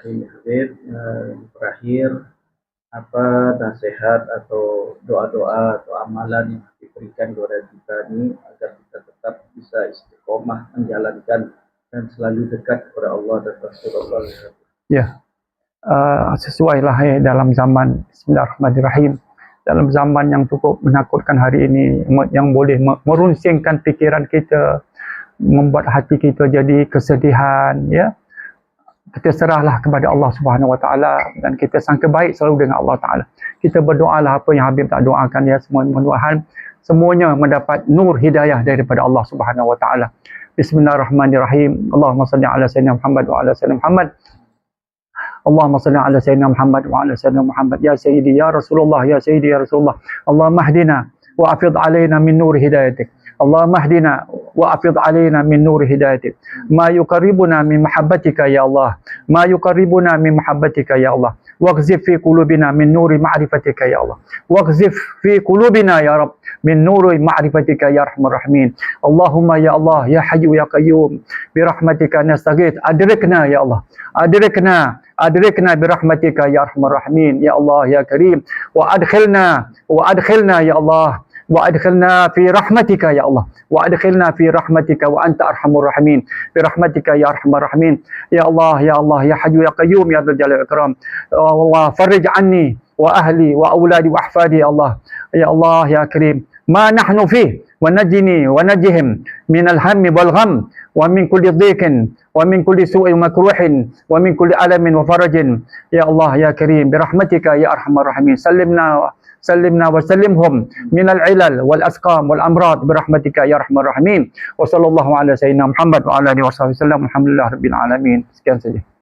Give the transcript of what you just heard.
Habib, terakhir apa nasihat atau doa-doa atau amalan yang diberikan kepada kita ini agar kita tetap bisa istiqomah menjalankan dan selalu dekat kepada Allah dan Rasulullah. Ya, sesuai lah dalam zaman Bismillahirrahmanirrahim, dalam zaman yang cukup menakutkan hari ini, yang boleh merunsingkan fikiran kita, membuat hati kita jadi kesedihan, ya. Kita serahlah kepada Allah Subhanahu Wa Taala dan kita sangka baik selalu dengan Allah Taala. Kita berdoalah apa yang Habib tak doakan, ya, semua mudah-mudahan semuanya mendapat nur hidayah daripada Allah Subhanahu Wa Taala. Bismillahirrahmanirrahim. Allahumma salli ala sayyidina Muhammad wa ala sayyidina Muhammad. Allahumma salli ala sayyidina Muhammad wa ala sayyidina Muhammad. Ya sayyidi ya Rasulullah, ya sayyidi ya Rasulullah. Allahumma hdina wa afid alaina min nur hidayatik. اللهم اهدنا وافض علينا من نور هدايتك ما يقربنا من محبتك يا الله ما يقربنا من محبتك يا الله واقذف في قلوبنا من نور معرفتك يا الله واقذف في قلوبنا يا رب من نور معرفتك يا ارحم الراحمين اللهم يا الله يا حي يا قيوم برحمتك نستغيث أدركنا يا الله أدركنا برحمتك يا ارحم الراحمين يا الله يا كريم وأدخلنا يا الله وأدخلنا في رحمتك يا الله وأدخلنا في رحمتك وأنت أرحم الراحمين برحمتك يا أرحم الراحمين يا الله يا الله يا حي يا قيوم يا ذا الجلال والإكرام الله فرج عني وأهلي وأولادي وأحفادي يا الله يا كريم ما نحن فيه ونجني ونجهم من الهم والغم ومن كل ضيق ومن كل سوء مكروح ومن كل ألم وفرج يا الله يا كريم برحمتك يا أرحم الراحمين سلمنا وسلمهم من العلل والأسقام والأمراض برحمتك يا أرحم الراحمين وصلى الله على سيدنا محمد وعلى آله وصحبه وسلم الحمد لله رب العالمين. Sekian saja.